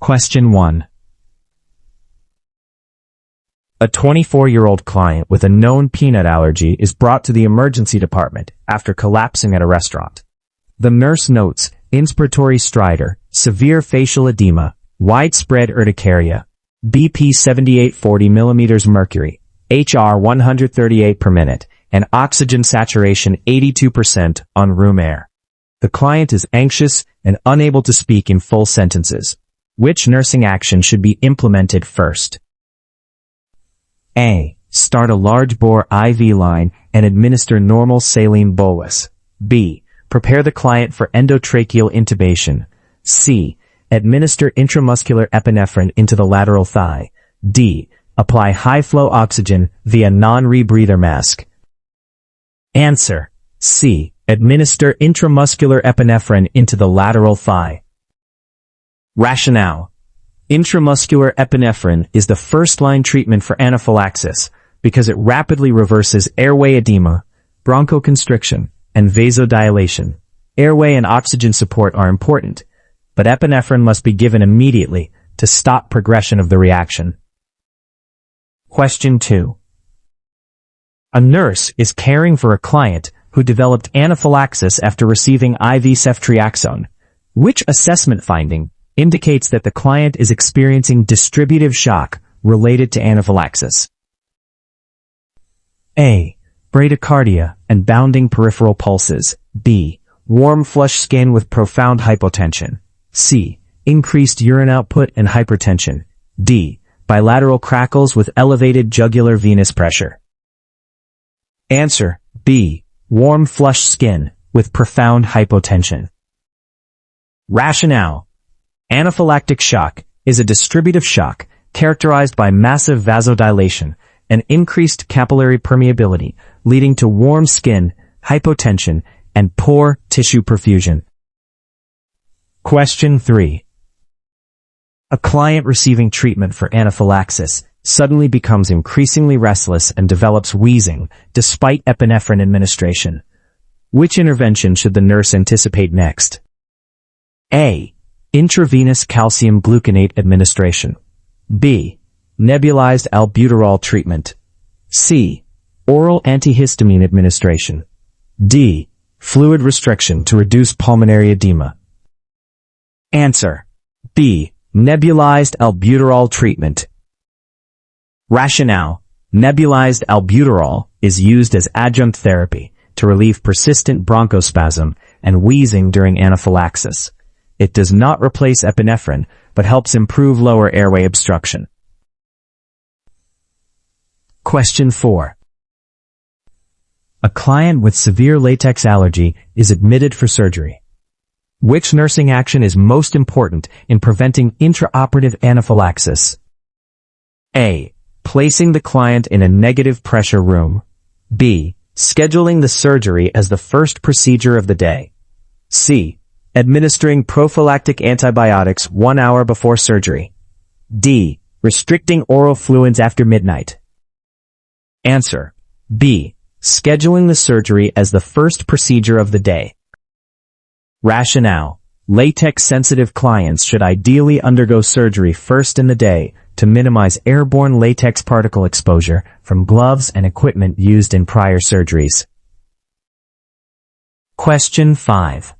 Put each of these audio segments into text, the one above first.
Question 1. A 24-year-old client with a known peanut allergy is brought to the emergency department after collapsing at a restaurant. The nurse notes inspiratory stridor, severe facial edema, widespread urticaria, BP 7840 mm mercury, HR 138 per minute, and oxygen saturation 82% on room air. The client is anxious and unable to speak in full sentences. Which nursing action should be implemented first? A. Start a large bore IV line and administer normal saline bolus. B. Prepare the client for endotracheal intubation. C. Administer intramuscular epinephrine into the lateral thigh. D. Apply high-flow oxygen via non-rebreather mask. Answer. C. Administer intramuscular epinephrine into the lateral thigh. Rationale. Intramuscular epinephrine is the first-line treatment for anaphylaxis because it rapidly reverses airway edema, bronchoconstriction, and vasodilation. Airway and oxygen support are important, but epinephrine must be given immediately to stop progression of the reaction. Question 2. A nurse is caring for a client who developed anaphylaxis after receiving IV ceftriaxone. Which assessment finding indicates that the client is experiencing distributive shock related to anaphylaxis? A. Bradycardia and bounding peripheral pulses. B. Warm flush skin with profound hypotension. C. Increased urine output and hypertension. D. Bilateral crackles with elevated jugular venous pressure. Answer. B. Warm flush skin with profound hypotension. Rationale. Anaphylactic shock is a distributive shock characterized by massive vasodilation and increased capillary permeability, leading to warm skin, hypotension, and poor tissue perfusion. Question 3. A client receiving treatment for anaphylaxis suddenly becomes increasingly restless and develops wheezing despite epinephrine administration. Which intervention should the nurse anticipate next? A. Intravenous calcium gluconate administration. B. Nebulized albuterol treatment. C. Oral antihistamine administration. D. Fluid restriction to reduce pulmonary edema. Answer. B. Nebulized albuterol treatment. Rationale. Nebulized albuterol is used as adjunct therapy to relieve persistent bronchospasm and wheezing during anaphylaxis. It does not replace epinephrine, but helps improve lower airway obstruction. Question 4. A client with severe latex allergy is admitted for surgery. Which nursing action is most important in preventing intraoperative anaphylaxis? A. Placing the client in a negative pressure room. B. Scheduling the surgery as the first procedure of the day. C. Administering prophylactic antibiotics 1 hour before surgery. D. Restricting oral fluids after midnight. Answer. B. Scheduling the surgery as the first procedure of the day. Rationale. Latex-sensitive clients should ideally undergo surgery first in the day to minimize airborne latex particle exposure from gloves and equipment used in prior surgeries. Question 5.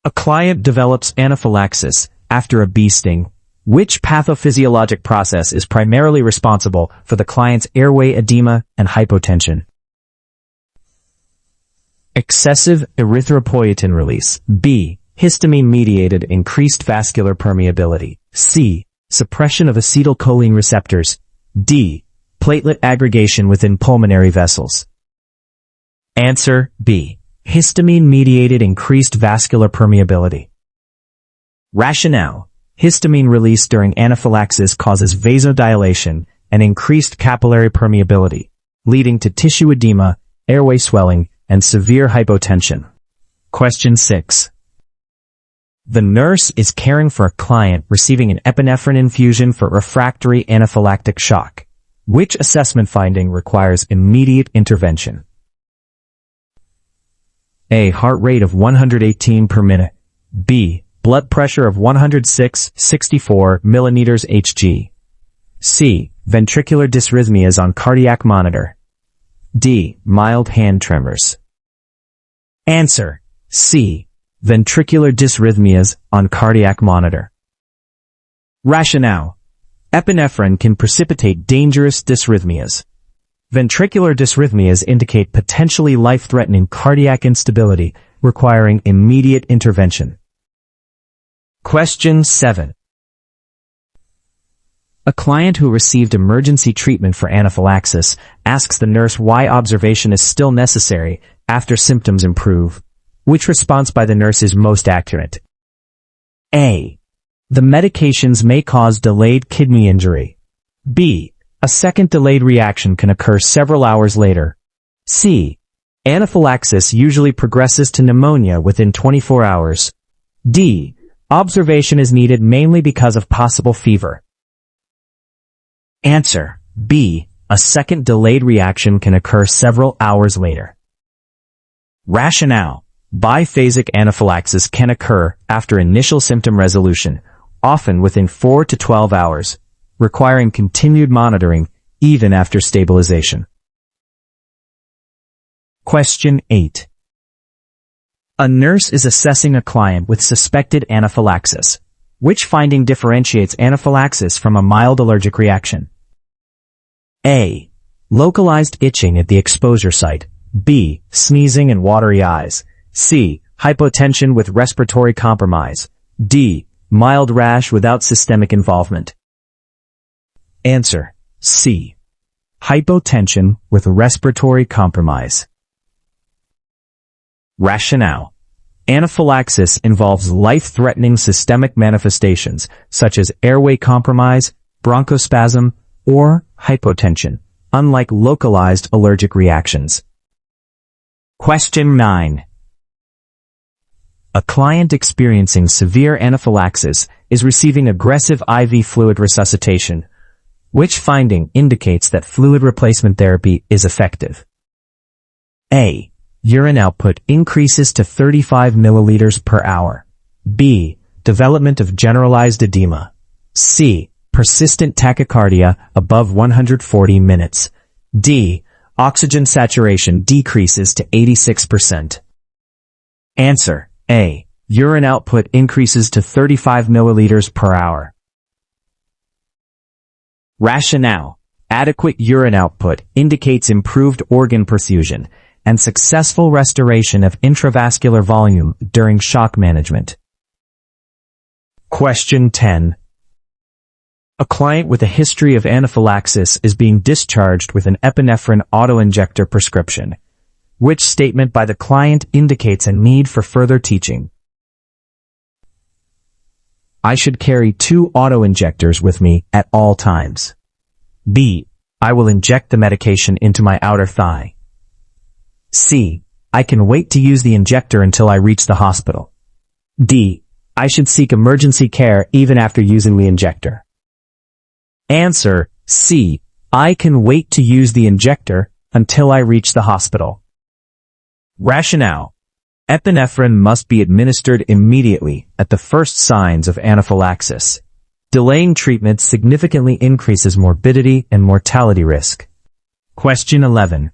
A client develops anaphylaxis after a bee sting. Which pathophysiologic process is primarily responsible for the client's airway edema and hypotension? Excessive erythropoietin release. B. Histamine-mediated increased vascular permeability. C. Suppression of acetylcholine receptors. D. Platelet aggregation within pulmonary vessels. Answer. B. Histamine-mediated increased vascular permeability. Rationale. Histamine release during anaphylaxis causes vasodilation and increased capillary permeability, leading to tissue edema, airway swelling, and severe hypotension. Question 6. The nurse is caring for a client receiving an epinephrine infusion for refractory anaphylactic shock. Which assessment finding requires immediate intervention? A. Heart rate of 118 per minute. B. blood pressure of 106/64 millimeters Hg. C. Ventricular dysrhythmias on cardiac monitor. D. Mild hand tremors. Answer: C. Ventricular dysrhythmias on cardiac monitor. Rationale: epinephrine can precipitate dangerous dysrhythmias. Ventricular dysrhythmias indicate potentially life-threatening cardiac instability requiring immediate intervention. Question 7. A client who received emergency treatment for anaphylaxis asks the nurse why observation is still necessary after symptoms improve. Which response by the nurse is most accurate? A. The medications may cause delayed kidney injury. B. A second delayed reaction can occur several hours later. C. Anaphylaxis usually progresses to pneumonia within 24 hours. D. Observation is needed mainly because of possible fever. Answer: B. A second delayed reaction can occur several hours later. Rationale: biphasic anaphylaxis can occur after initial symptom resolution, often within 4 to 12 hours, requiring continued monitoring even after stabilization. Question 8. A nurse is assessing a client with suspected anaphylaxis. Which finding differentiates anaphylaxis from a mild allergic reaction? A. Localized itching at the exposure site. B. Sneezing and watery eyes. C. Hypotension with respiratory compromise. D. Mild rash without systemic involvement. Answer: C. Hypotension with respiratory compromise. Rationale: anaphylaxis involves life-threatening systemic manifestations such as airway compromise, bronchospasm, or hypotension, unlike localized allergic reactions. Question 9. A client experiencing severe anaphylaxis is receiving aggressive IV fluid resuscitation. Which finding indicates that fluid replacement therapy is effective? A. Urine output increases to 35 milliliters per hour. B. Development of generalized edema. C. Persistent tachycardia above 140 minutes. D. Oxygen saturation decreases to 86%. Answer: A. Urine output increases to 35 milliliters per hour. Rationale: adequate urine output indicates improved organ perfusion and successful restoration of intravascular volume during shock management. Question 10. A client with a history of anaphylaxis is being discharged with an epinephrine autoinjector prescription. Which statement by the client indicates a need for further teaching? I should carry 2 autoinjectors with me at all times. B. I will inject the medication into my outer thigh. C. I can wait to use the injector until I reach the hospital. D. I should seek emergency care even after using the injector. Answer: C. I can wait to use the injector until I reach the hospital. Rationale: epinephrine must be administered immediately at the first signs of anaphylaxis. Delaying treatment significantly increases morbidity and mortality risk. Question 11.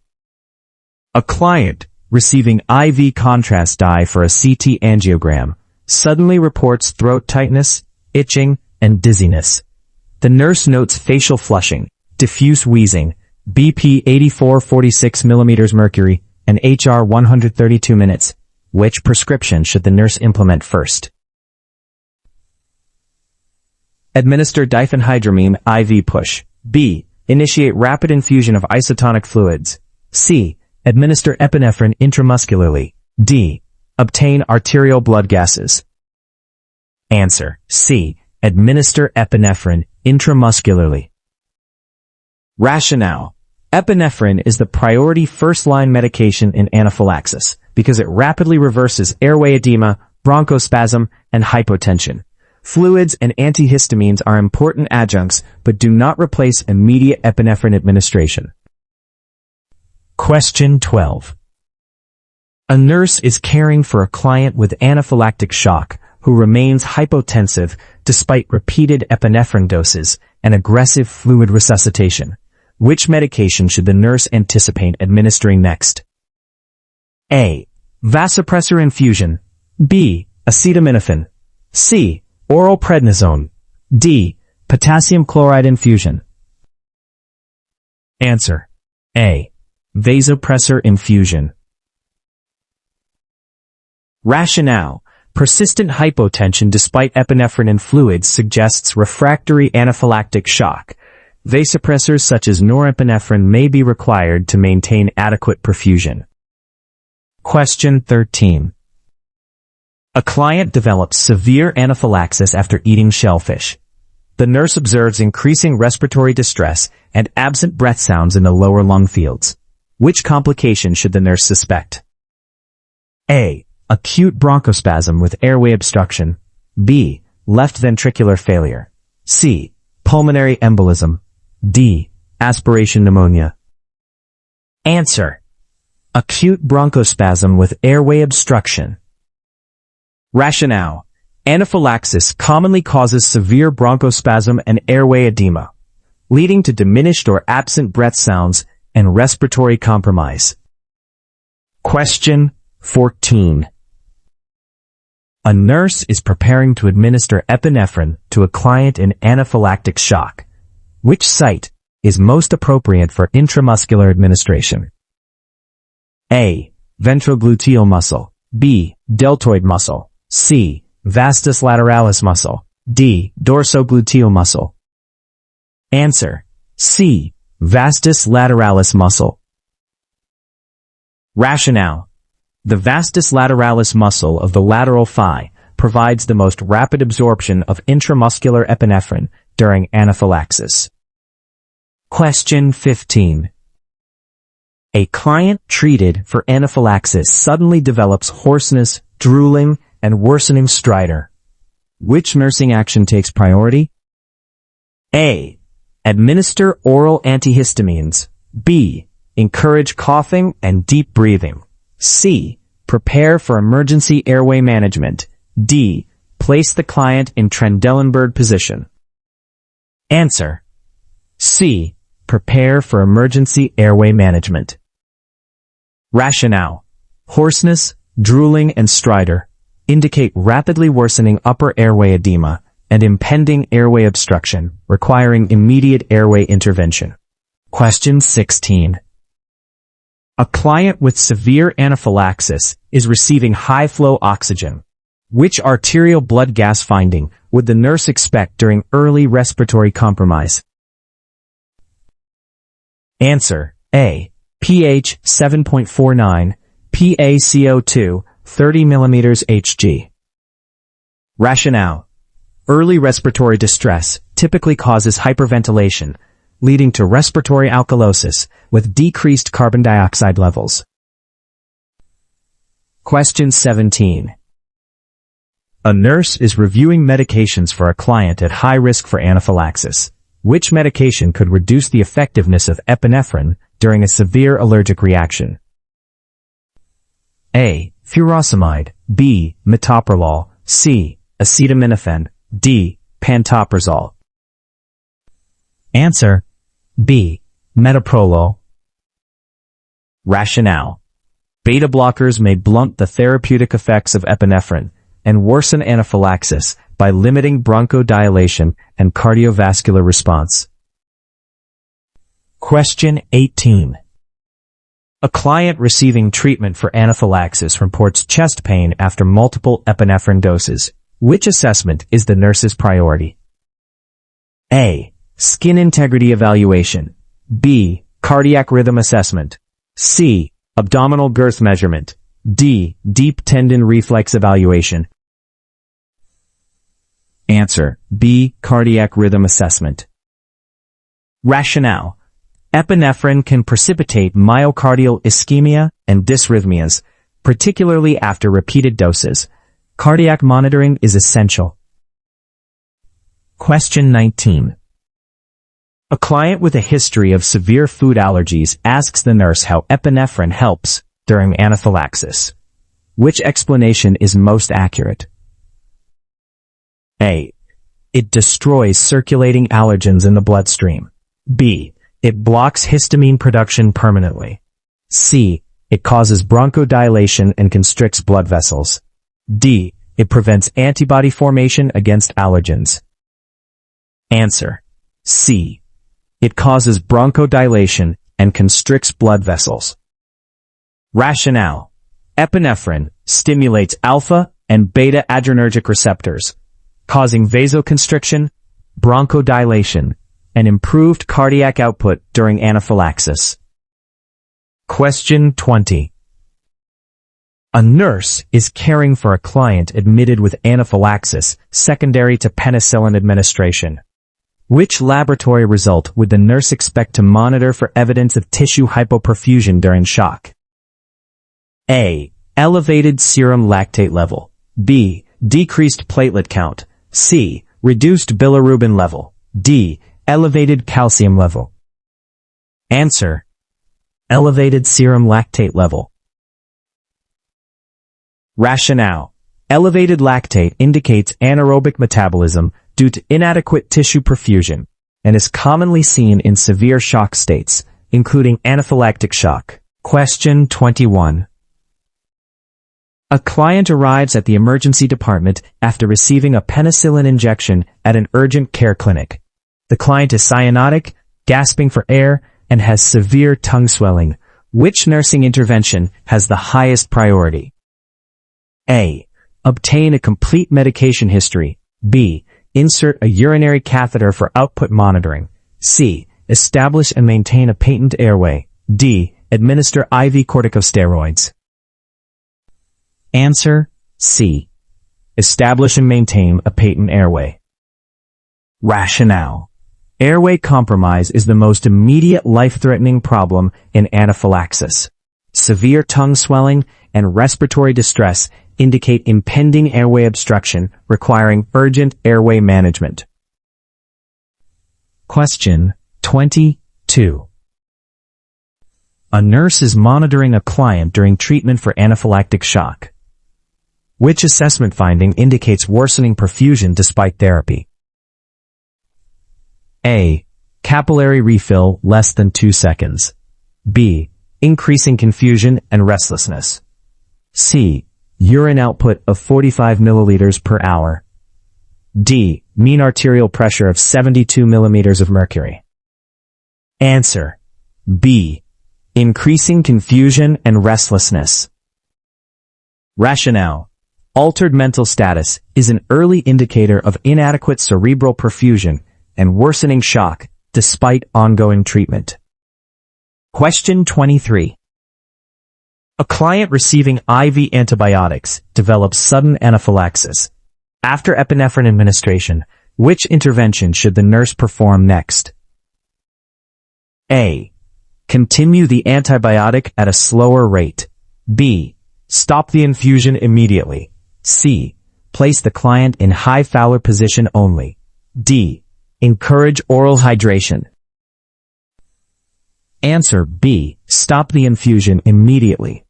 A client receiving IV contrast dye for a CT angiogram suddenly reports throat tightness, itching, and dizziness. The nurse notes facial flushing, diffuse wheezing, BP 84/46 mm mercury, and HR 132 minutes. Which prescription should the nurse implement first? Administer diphenhydramine IV push. B. Initiate rapid infusion of isotonic fluids. C. Administer epinephrine intramuscularly. D. Obtain arterial blood gases. Answer: C. Administer epinephrine intramuscularly. Rationale: epinephrine is the priority first-line medication in anaphylaxis because it rapidly reverses airway edema, bronchospasm, and hypotension. Fluids and antihistamines are important adjuncts but do not replace immediate epinephrine administration. Question 12. A nurse is caring for a client with anaphylactic shock who remains hypotensive despite repeated epinephrine doses and aggressive fluid resuscitation. Which medication should the nurse anticipate administering next? A. Vasopressor infusion. B. Acetaminophen. C. Oral prednisone. D. Potassium chloride infusion. Answer. A. Vasopressor infusion. Rationale. Persistent hypotension despite epinephrine and fluids suggests refractory anaphylactic shock. Vasopressors such as norepinephrine may be required to maintain adequate perfusion. Question 13. A client develops severe anaphylaxis after eating shellfish. The nurse observes increasing respiratory distress and absent breath sounds in the lower lung fields. Which complication should the nurse suspect? A. Acute bronchospasm with airway obstruction. B. Left ventricular failure. C. Pulmonary embolism. D. Aspiration pneumonia. Answer. Acute bronchospasm with airway obstruction. Rationale. Anaphylaxis commonly causes severe bronchospasm and airway edema, leading to diminished or absent breath sounds and respiratory compromise. Question 14. A nurse is preparing to administer epinephrine to a client in anaphylactic shock. Which site is most appropriate for intramuscular administration? A. Ventrogluteal muscle. B. Deltoid muscle. C. Vastus lateralis muscle. D. Dorsogluteal muscle. Answer. C. Vastus lateralis muscle. Rationale. The vastus lateralis muscle of the lateral thigh provides the most rapid absorption of intramuscular epinephrine during anaphylaxis. Question 15. A client treated for anaphylaxis suddenly develops hoarseness, drooling, and worsening stridor. Which nursing action takes priority? A. Administer oral antihistamines. B. Encourage coughing and deep breathing. C. Prepare for emergency airway management. D. Place the client in Trendelenburg position. Answer. C. Prepare for emergency airway management. Rationale. Hoarseness, drooling, and stridor indicate rapidly worsening upper airway edema and impending airway obstruction requiring immediate airway intervention. Question 16. A client with severe anaphylaxis is receiving high-flow oxygen. Which arterial blood gas finding would the nurse expect during early respiratory compromise? Answer. A. pH 7.49, PaCO2 30 mm Hg. Rationale. Early respiratory distress typically causes hyperventilation, leading to respiratory alkalosis with decreased carbon dioxide levels. Question 17. A nurse is reviewing medications for a client at high risk for anaphylaxis. Which medication could reduce the effectiveness of epinephrine during a severe allergic reaction? A. Furosemide. B. Metoprolol. C. Acetaminophen. D. Pantoprazole. Answer. B. Metoprolol. Rationale. Beta blockers may blunt the therapeutic effects of epinephrine and worsen anaphylaxis by limiting bronchodilation and cardiovascular response. Question 18. A client receiving treatment for anaphylaxis reports chest pain after multiple epinephrine doses. Which assessment is the nurse's priority? A. Skin integrity evaluation. B. Cardiac rhythm assessment. C. Abdominal girth measurement. D. Deep tendon reflex evaluation. Answer. B. Cardiac rhythm assessment. Rationale. Epinephrine can precipitate myocardial ischemia and dysrhythmias, particularly after repeated doses. Cardiac monitoring is essential. Question 19. A client with a history of severe food allergies asks the nurse how epinephrine helps during anaphylaxis. Which explanation is most accurate? A. It destroys circulating allergens in the bloodstream. B. It blocks histamine production permanently. C. It causes bronchodilation and constricts blood vessels. D. It prevents antibody formation against allergens. Answer. C. It causes bronchodilation and constricts blood vessels. Rationale. Epinephrine stimulates alpha and beta adrenergic receptors, causing vasoconstriction, bronchodilation, and improved cardiac output during anaphylaxis. Question 20. A nurse is caring for a client admitted with anaphylaxis secondary to penicillin administration. Which laboratory result would the nurse expect to monitor for evidence of tissue hypoperfusion during shock? A. Elevated serum lactate level. B. Decreased platelet count. C. Reduced bilirubin level. D. Elevated calcium level. Answer. Elevated serum lactate level. Rationale. Elevated lactate indicates anaerobic metabolism due to inadequate tissue perfusion and is commonly seen in severe shock states, including anaphylactic shock. Question 21. A client arrives at the emergency department after receiving a penicillin injection at an urgent care clinic. The client is cyanotic, gasping for air, and has severe tongue swelling. Which nursing intervention has the highest priority? A. Obtain a complete medication history. B. Insert a urinary catheter for output monitoring. C. Establish and maintain a patent airway. D. Administer IV corticosteroids. Answer. C. Establish and maintain a patent airway. Rationale. Airway compromise is the most immediate life-threatening problem in anaphylaxis. Severe tongue swelling and respiratory distress indicate impending airway obstruction requiring urgent airway management. Question 22. A nurse is monitoring a client during treatment for anaphylactic shock. Which assessment finding indicates worsening perfusion despite therapy? A. Capillary refill less than 2 seconds. B. Increasing confusion and restlessness. C. Urine output of 45 milliliters per hour. D. Mean arterial pressure of 72 millimeters of mercury. Answer. B. Increasing confusion and restlessness. Rationale. Altered mental status is an early indicator of inadequate cerebral perfusion and worsening shock despite ongoing treatment. Question 23. A client receiving IV antibiotics develops sudden anaphylaxis. After epinephrine administration, which intervention should the nurse perform next? A. Continue the antibiotic at a slower rate. B. Stop the infusion immediately. C. Place the client in high Fowler position only. D. Encourage oral hydration. Answer. B. Stop the infusion immediately.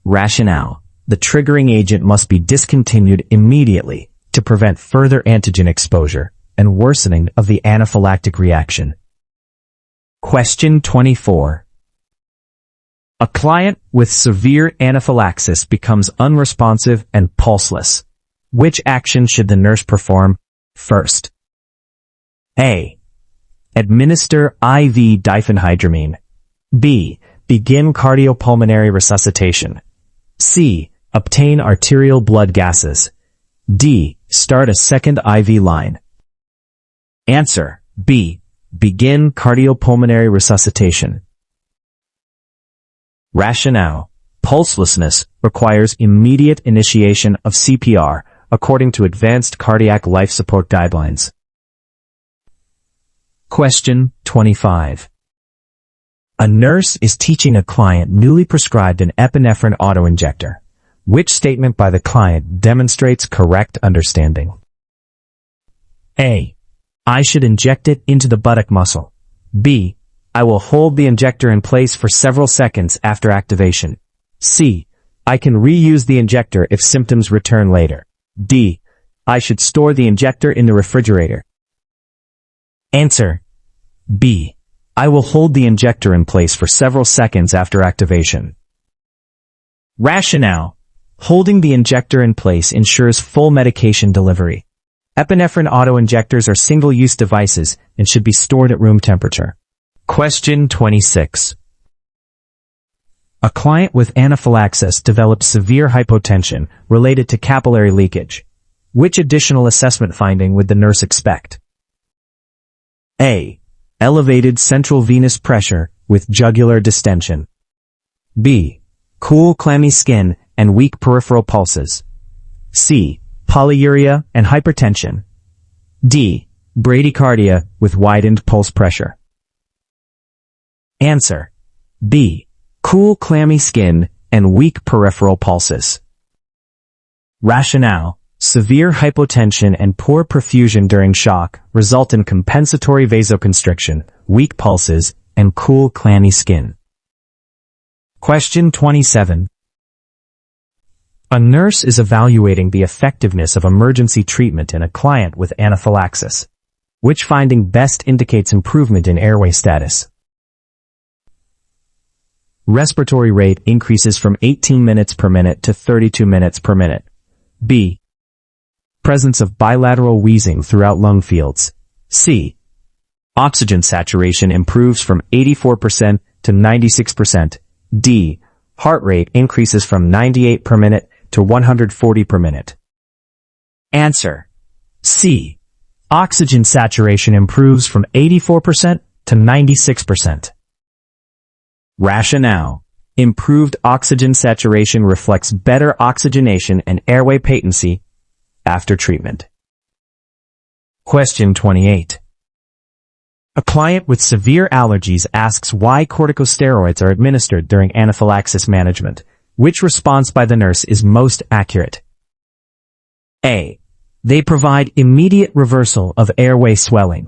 Rationale. The triggering agent must be discontinued immediately to prevent further antigen exposure and worsening of the anaphylactic reaction. Question 24. A client with severe anaphylaxis becomes unresponsive and pulseless. Which action should the nurse perform first? A. Administer IV diphenhydramine. B. Begin cardiopulmonary resuscitation. C. Obtain arterial blood gases. D. Start a second IV line. Answer. B. Begin cardiopulmonary resuscitation. Rationale. Pulselessness requires immediate initiation of CPR according to advanced cardiac life support guidelines. Question 25. A nurse is teaching a client newly prescribed an epinephrine autoinjector. Which statement by the client demonstrates correct understanding? A. I should inject it into the buttock muscle. B. I will hold the injector in place for several seconds after activation. C. I can reuse the injector if symptoms return later. D. I should store the injector in the refrigerator. Answer: B. I will hold the injector in place for several seconds after activation. Rationale: holding the injector in place ensures full medication delivery. Epinephrine auto-injectors are single-use devices and should be stored at room temperature. Question 26. A client with anaphylaxis develops severe hypotension related to capillary leakage. Which additional assessment finding would the nurse expect? A. Elevated central venous pressure with jugular distension. B. Cool, clammy skin and weak peripheral pulses. C. Polyuria and hypertension. D. Bradycardia with widened pulse pressure. Answer: B. Cool, clammy skin and weak peripheral pulses. Rationale: severe hypotension and poor perfusion during shock result in compensatory vasoconstriction, weak pulses, and cool, clammy skin. Question 27. A nurse is evaluating the effectiveness of emergency treatment in a client with anaphylaxis. Which finding best indicates improvement in airway status? Respiratory rate increases from 18 minutes per minute to 32 minutes per minute. B. Presence of bilateral wheezing throughout lung fields. C. Oxygen saturation improves from 84% to 96%. D. Heart rate increases from 98 per minute to 140 per minute. Answer: C. Oxygen saturation improves from 84% to 96%. Rationale: improved oxygen saturation reflects better oxygenation and airway patency after treatment. Question 28. A client with severe allergies asks why corticosteroids are administered during anaphylaxis management. Which response by the nurse is most accurate? A. They provide immediate reversal of airway swelling.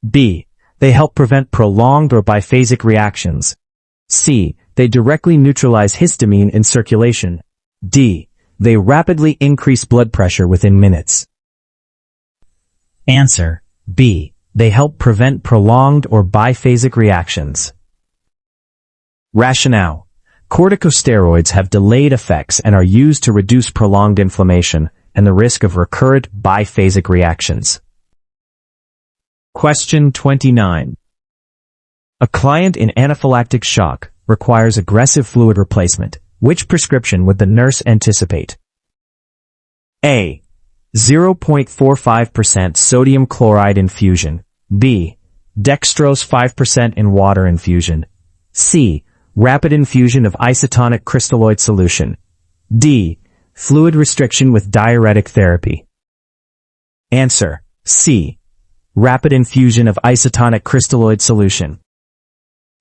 B. They help prevent prolonged or biphasic reactions. C. They directly neutralize histamine in circulation. D. They rapidly increase blood pressure within minutes. Answer: B. They help prevent prolonged or biphasic reactions. Rationale: corticosteroids have delayed effects and are used to reduce prolonged inflammation and the risk of recurrent biphasic reactions. Question 29. A client in anaphylactic shock requires aggressive fluid replacement. Which prescription would the nurse anticipate? A. 0.45% sodium chloride infusion. B. Dextrose 5% in water infusion. C. Rapid infusion of isotonic crystalloid solution. D. Fluid restriction with diuretic therapy. Answer: C. Rapid infusion of isotonic crystalloid solution.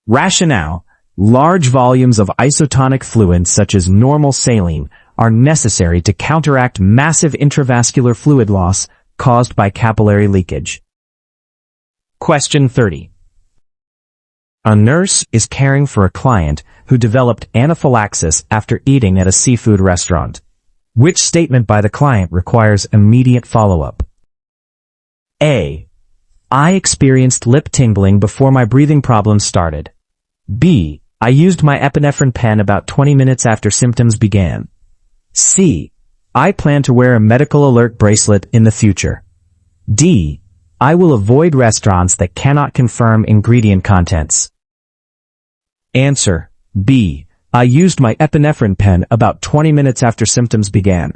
Rationale: large volumes of isotonic fluid such as normal saline are necessary to counteract massive intravascular fluid loss caused by capillary leakage. Question 30. A nurse is caring for a client who developed anaphylaxis after eating at a seafood restaurant. Which statement by the client requires immediate follow-up? A. I experienced lip tingling before my breathing problems started. B. I used my epinephrine pen about 20 minutes after symptoms began. C. I plan to wear a medical alert bracelet in the future. D. I will avoid restaurants that cannot confirm ingredient contents. Answer: B. I used my epinephrine pen about 20 minutes after symptoms began.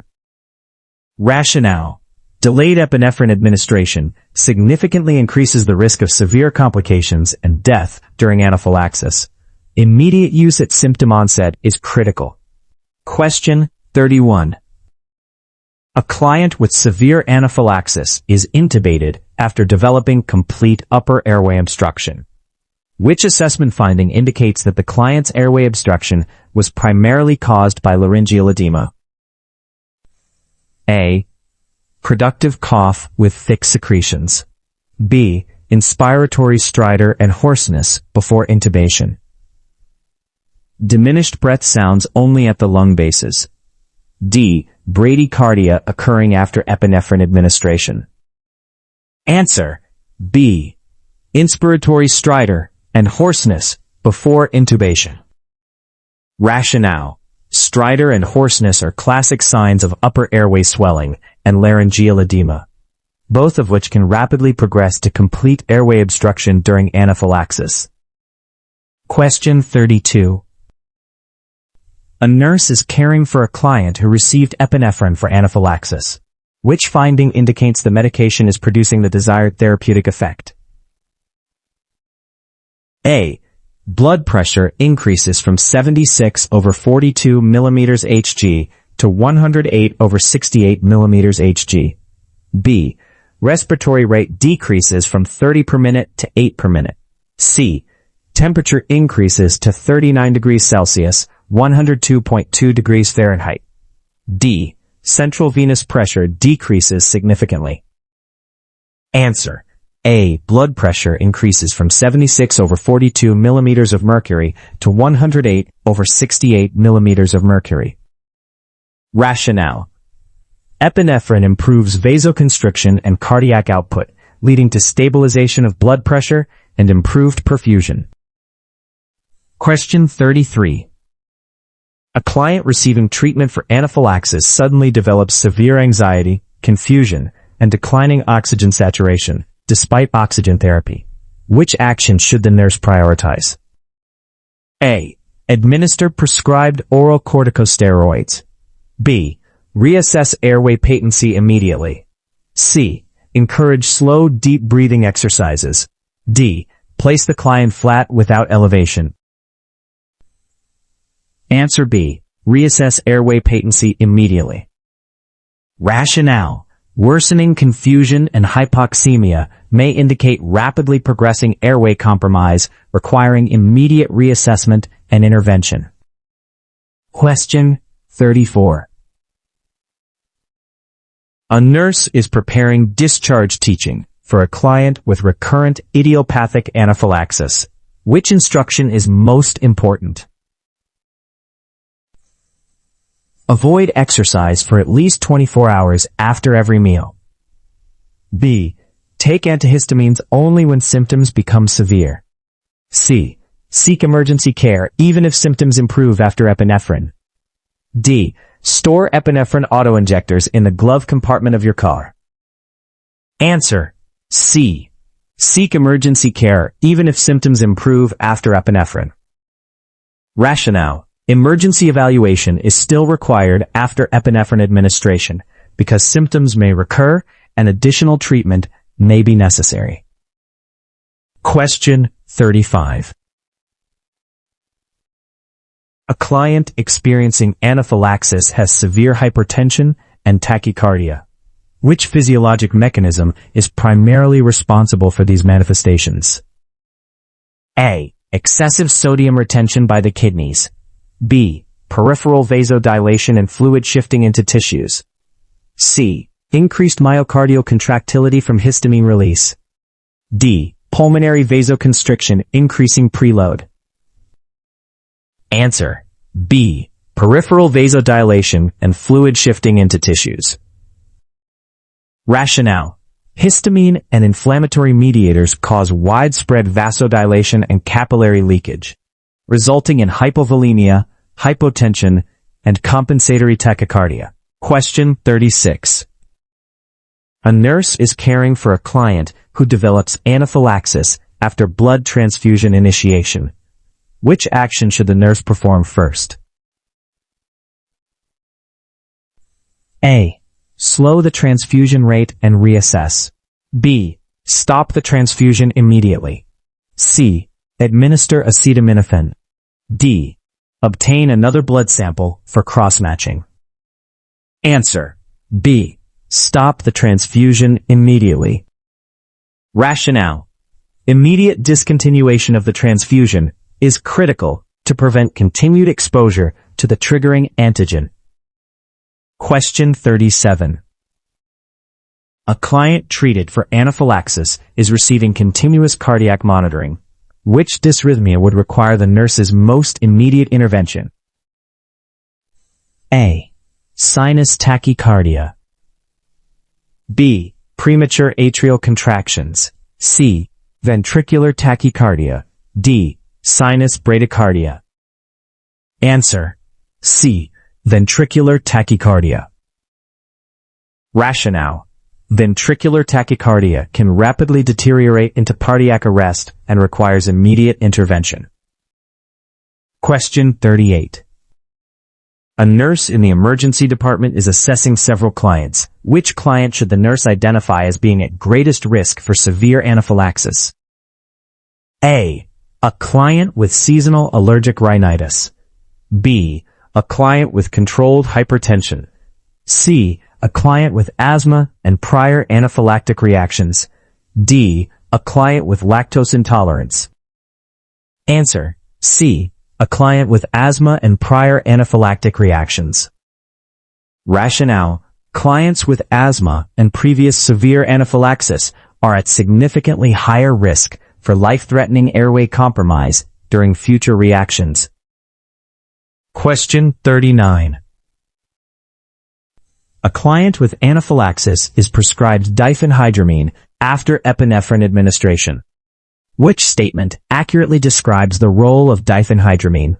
Rationale: delayed epinephrine administration significantly increases the risk of severe complications and death during anaphylaxis. Immediate use at symptom onset is critical. Question 31. A client with severe anaphylaxis is intubated after developing complete upper airway obstruction. Which assessment finding indicates that the client's airway obstruction was primarily caused by laryngeal edema? A. Productive cough with thick secretions. B. Inspiratory stridor and hoarseness before intubation. Diminished breath sounds only at the lung bases. D. Bradycardia occurring after epinephrine administration. Answer: B. Inspiratory stridor and hoarseness before intubation. Rationale: stridor and hoarseness are classic signs of upper airway swelling and laryngeal edema, both of which can rapidly progress to complete airway obstruction during anaphylaxis. Question 32. A nurse is caring for a client who received epinephrine for anaphylaxis. Which finding indicates the medication is producing the desired therapeutic effect? A. Blood pressure increases from 76/42 mm Hg to 108/68 mm Hg. B. Respiratory rate decreases from 30 per minute to 8 per minute. C. Temperature increases to 39 degrees Celsius, 102.2 degrees Fahrenheit. D. Central venous pressure decreases significantly. Answer: A. Blood pressure increases from 76/42 millimeters of mercury to 108/68 millimeters of mercury. Rationale: epinephrine improves vasoconstriction and cardiac output, leading to stabilization of blood pressure and improved perfusion. Question 33. A client receiving treatment for anaphylaxis suddenly develops severe anxiety, confusion, and declining oxygen saturation, despite oxygen therapy. Which action should the nurse prioritize? A. Administer prescribed oral corticosteroids. B. Reassess airway patency immediately. C. Encourage slow, deep breathing exercises. D. Place the client flat without elevation. Answer B. Reassess airway patency immediately. Rationale: worsening confusion and hypoxemia may indicate rapidly progressing airway compromise requiring immediate reassessment and intervention. Question 34. A nurse is preparing discharge teaching for a client with recurrent idiopathic anaphylaxis. Which instruction is most important? Avoid exercise for at least 24 hours after every meal. B. Take antihistamines only when symptoms become severe. C. Seek emergency care even if symptoms improve after epinephrine. D. Store epinephrine autoinjectors in the glove compartment of your car. Answer: C. Seek emergency care even if symptoms improve after epinephrine. Rationale: emergency evaluation is still required after epinephrine administration because symptoms may recur and additional treatment may be necessary. Question 35. A client experiencing anaphylaxis has severe hypertension and tachycardia. Which physiologic mechanism is primarily responsible for these manifestations? A. Excessive sodium retention by the kidneys. B. Peripheral vasodilation and fluid shifting into tissues. C. Increased myocardial contractility from histamine release. D. Pulmonary vasoconstriction increasing preload. Answer: B. Peripheral vasodilation and fluid shifting into tissues. Rationale: histamine and inflammatory mediators cause widespread vasodilation and capillary leakage, resulting in hypovolemia, hypotension, and compensatory tachycardia. Question 36. A nurse is caring for a client who develops anaphylaxis after blood transfusion initiation. Which action should the nurse perform first? A. Slow the transfusion rate and reassess. B. Stop the transfusion immediately. C. Administer acetaminophen. D. Obtain another blood sample for cross-matching. Answer: B. Stop the transfusion immediately. Rationale: immediate discontinuation of the transfusion is critical to prevent continued exposure to the triggering antigen. Question 37. A client treated for anaphylaxis is receiving continuous cardiac monitoring. Which dysrhythmia would require the nurse's most immediate intervention? A. Sinus tachycardia. B. Premature atrial contractions. C. Ventricular tachycardia. D. Sinus bradycardia. Answer: C. Ventricular tachycardia. Rationale: ventricular tachycardia can rapidly deteriorate into cardiac arrest and requires immediate intervention. Question 38. A nurse in the emergency department is assessing several clients. Which client should the nurse identify as being at greatest risk for severe anaphylaxis? A. A client with seasonal allergic rhinitis. B. A client with controlled hypertension. C. A client with asthma and prior anaphylactic reactions. D. A client with lactose intolerance. Answer: C. A client with asthma and prior anaphylactic reactions. Rationale: clients with asthma and previous severe anaphylaxis are at significantly higher risk for life-threatening airway compromise during future reactions. Question 39. A client with anaphylaxis is prescribed diphenhydramine after epinephrine administration. Which statement accurately describes the role of diphenhydramine?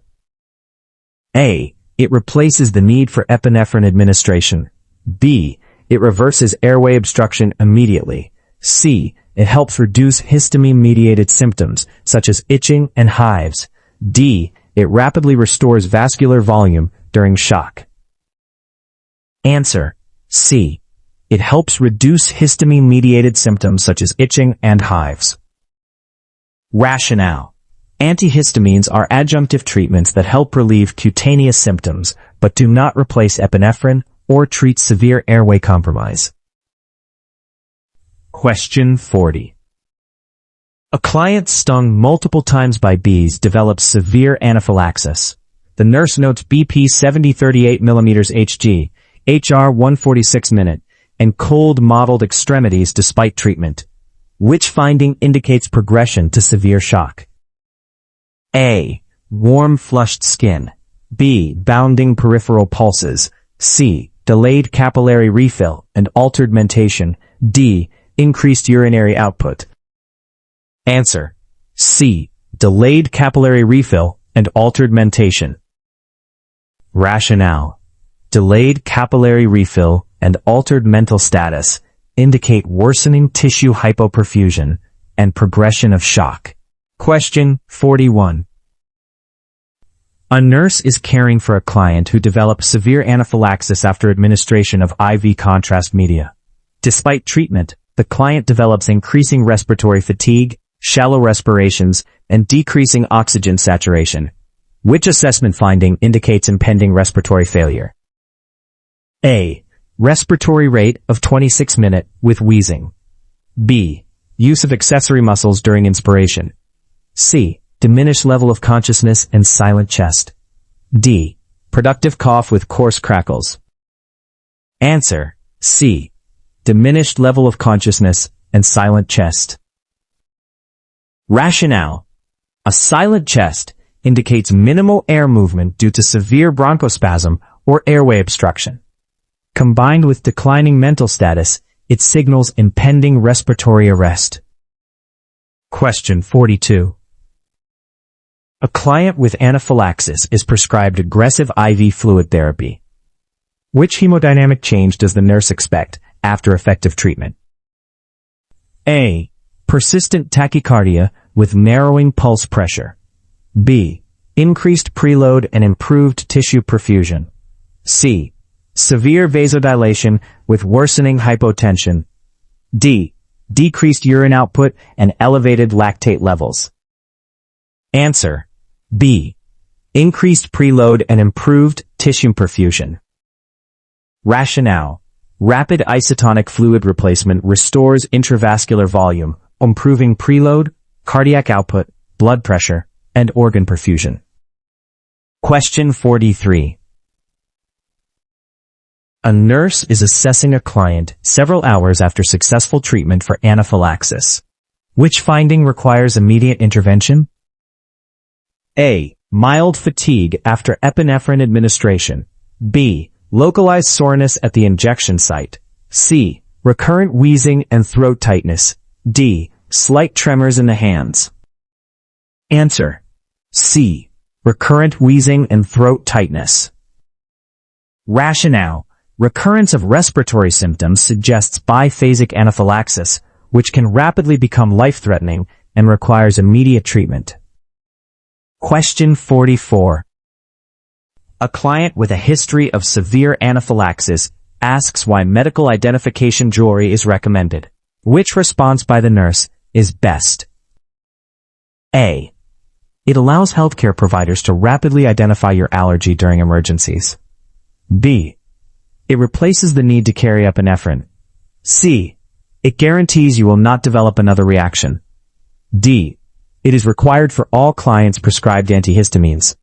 A. It replaces the need for epinephrine administration. B. It reverses airway obstruction immediately. C. It helps reduce histamine-mediated symptoms, such as itching and hives. D. It rapidly restores vascular volume during shock. Answer: C. It helps reduce histamine-mediated symptoms such as itching and hives. Rationale: antihistamines are adjunctive treatments that help relieve cutaneous symptoms, but do not replace epinephrine or treat severe airway compromise. Question 40. A client stung multiple times by bees develops severe anaphylaxis. The nurse notes BP 70-38 mm Hg, HR 146 minute, and cold mottled extremities despite treatment. Which finding indicates progression to severe shock? A. Warm flushed skin. B. Bounding peripheral pulses. C. Delayed capillary refill and altered mentation. D. Increased urinary output. Answer: C. Delayed capillary refill and altered mentation. Rationale: delayed capillary refill and altered mental status indicate worsening tissue hypoperfusion and progression of shock. Question 41. A nurse is caring for a client who develops severe anaphylaxis after administration of IV contrast media. Despite treatment, the client develops increasing respiratory fatigue, shallow respirations, and decreasing oxygen saturation. Which assessment finding indicates impending respiratory failure? A. Respiratory rate of 26 minute with wheezing. B. Use of accessory muscles during inspiration. C. Diminished level of consciousness and silent chest. D. Productive cough with coarse crackles. Answer: C. Diminished level of consciousness and silent chest. Rationale: a silent chest indicates minimal air movement due to severe bronchospasm or airway obstruction. Combined with declining mental status, it signals impending respiratory arrest. Question 42. A client with anaphylaxis is prescribed aggressive IV fluid therapy. Which hemodynamic change does the nurse expect after effective treatment? A. Persistent tachycardia with narrowing pulse pressure. B. Increased preload and improved tissue perfusion. C. Severe vasodilation with worsening hypotension. D. Decreased urine output and elevated lactate levels. Answer: B. Increased preload and improved tissue perfusion. Rationale: rapid isotonic fluid replacement restores intravascular volume, improving preload, cardiac output, blood pressure, and organ perfusion. Question 43. A nurse is assessing a client several hours after successful treatment for anaphylaxis. Which finding requires immediate intervention? A. Mild fatigue after epinephrine administration. B. localized soreness at the injection site. C. Recurrent wheezing and throat tightness. D. Slight tremors in the hands. Answer: C. Recurrent wheezing and throat tightness. Rationale: recurrence of respiratory symptoms suggests biphasic anaphylaxis, which can rapidly become life-threatening and requires immediate treatment. Question 44. A client with a history of severe anaphylaxis asks why medical identification jewelry is recommended. Which response by the nurse is best? A. It allows healthcare providers to rapidly identify your allergy during emergencies. B. It replaces the need to carry epinephrine. C. It guarantees you will not develop another reaction. D. It is required for all clients prescribed antihistamines.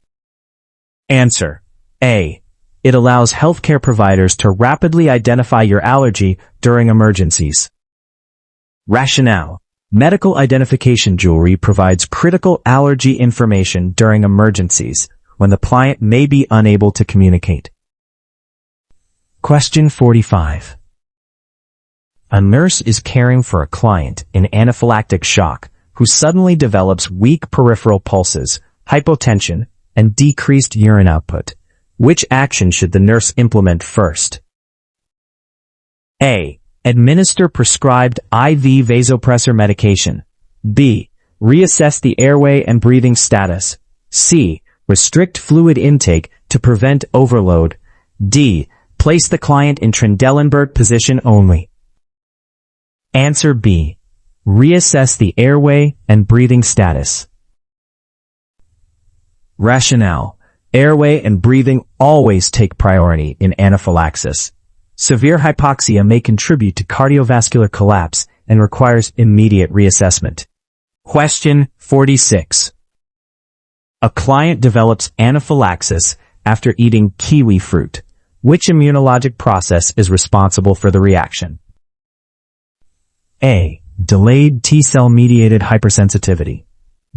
Answer: A. It allows healthcare providers to rapidly identify your allergy during emergencies. Rationale: medical identification jewelry provides critical allergy information during emergencies when the client may be unable to communicate. Question 45. A nurse is caring for a client in anaphylactic shock who suddenly develops weak peripheral pulses, hypotension, and decreased urine output. Which action should the nurse implement first? A. Administer prescribed IV vasopressor medication. B. Reassess the airway and breathing status. C. Restrict fluid intake to prevent overload. D. Place the client in Trendelenburg position only. Answer B. Reassess the airway and breathing status. Rationale: airway and breathing always take priority in anaphylaxis. Severe hypoxia may contribute to cardiovascular collapse and requires immediate reassessment. Question 46. A client develops anaphylaxis after eating kiwi fruit. Which immunologic process is responsible for the reaction? A. Delayed T-cell-mediated hypersensitivity.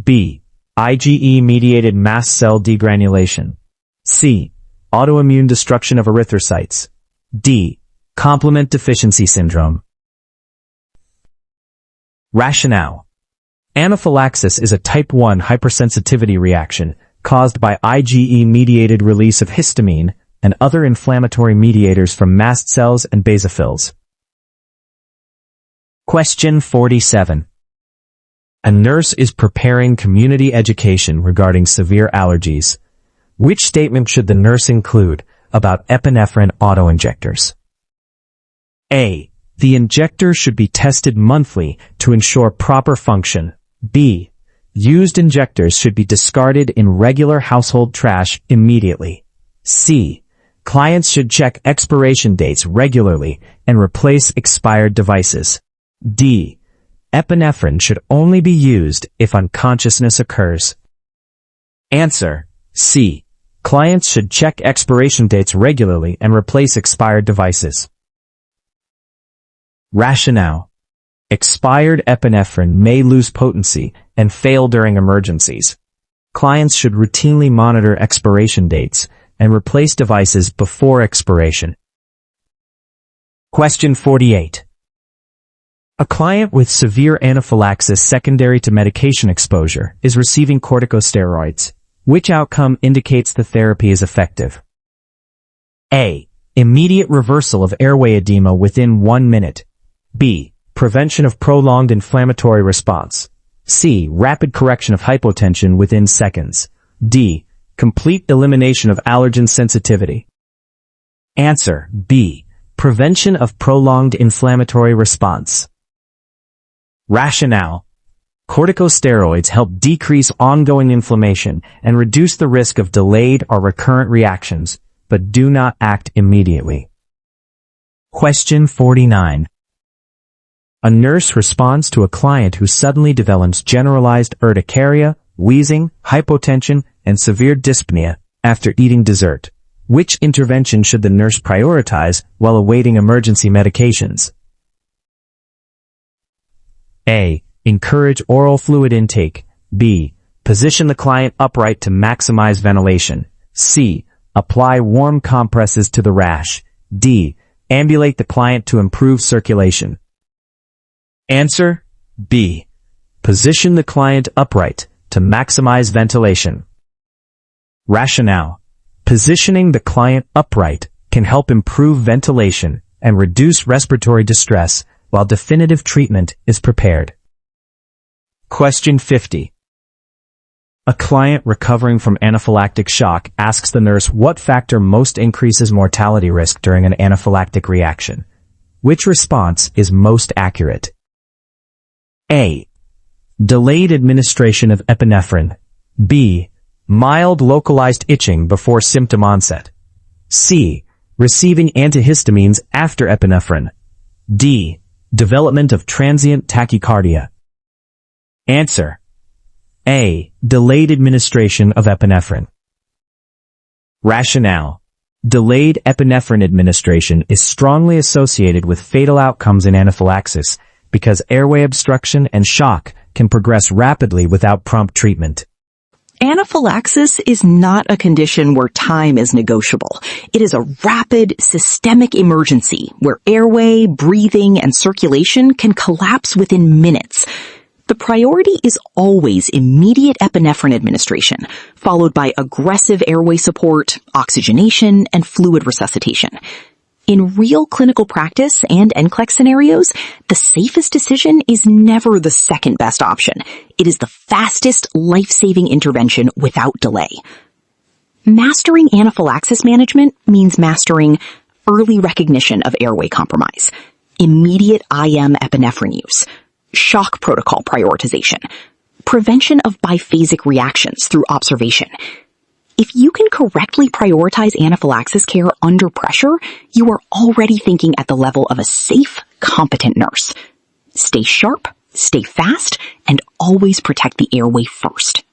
B. IgE-mediated mast cell degranulation. C. Autoimmune destruction of erythrocytes. D. Complement deficiency syndrome. Rationale: anaphylaxis is a type 1 hypersensitivity reaction caused by IgE-mediated release of histamine and other inflammatory mediators from mast cells and basophils. Question 47. A nurse is preparing community education regarding severe allergies. Which statement should the nurse include about epinephrine autoinjectors? A. The injector should be tested monthly to ensure proper function. B. Used injectors should be discarded in regular household trash immediately. C. Clients should check expiration dates regularly and replace expired devices. D. Epinephrine should only be used if unconsciousness occurs. Answer: C. Clients should check expiration dates regularly and replace expired devices. Rationale: expired epinephrine may lose potency and fail during emergencies. Clients should routinely monitor expiration dates and replace devices before expiration. Question 48. A client with severe anaphylaxis secondary to medication exposure is receiving corticosteroids. Which outcome indicates the therapy is effective? A. Immediate reversal of airway edema within 1 minute. B. Prevention of prolonged inflammatory response. C. Rapid correction of hypotension within seconds. D. Complete elimination of allergen sensitivity. Answer: B. Prevention of prolonged inflammatory response. Rationale: corticosteroids help decrease ongoing inflammation and reduce the risk of delayed or recurrent reactions, but do not act immediately. Question 49. A nurse responds to a client who suddenly develops generalized urticaria, wheezing, hypotension, and severe dyspnea after eating dessert. Which intervention should the nurse prioritize while awaiting emergency medications? A. Encourage oral fluid intake. B. Position the client upright to maximize ventilation. C. Apply warm compresses to the rash. D. Ambulate the client to improve circulation. Answer B. Position the client upright to maximize ventilation. Rationale. Positioning the client upright can help improve ventilation and reduce respiratory distress while definitive treatment is prepared. Question 50. A client recovering from anaphylactic shock asks the nurse what factor most increases mortality risk during an anaphylactic reaction. Which response is most accurate? A. Delayed administration of epinephrine. B. Mild localized itching before symptom onset. C. Receiving antihistamines after epinephrine. D. Development of transient tachycardia. Answer. A. Delayed administration of epinephrine. Rationale. Delayed epinephrine administration is strongly associated with fatal outcomes in anaphylaxis because airway obstruction and shock can progress rapidly without prompt treatment. Anaphylaxis is not a condition where time is negotiable. It is a rapid, systemic emergency where airway, breathing, and circulation can collapse within minutes. The priority is always immediate epinephrine administration, followed by aggressive airway support, oxygenation, and fluid resuscitation. In real clinical practice and NCLEX scenarios, the safest decision is never the second best option. It is the fastest, life-saving intervention without delay. Mastering anaphylaxis management means mastering early recognition of airway compromise, immediate IM epinephrine use, shock protocol prioritization, prevention of biphasic reactions through observation. If you can correctly prioritize anaphylaxis care under pressure, you are already thinking at the level of a safe, competent nurse. Stay sharp, stay fast, and always protect the airway first.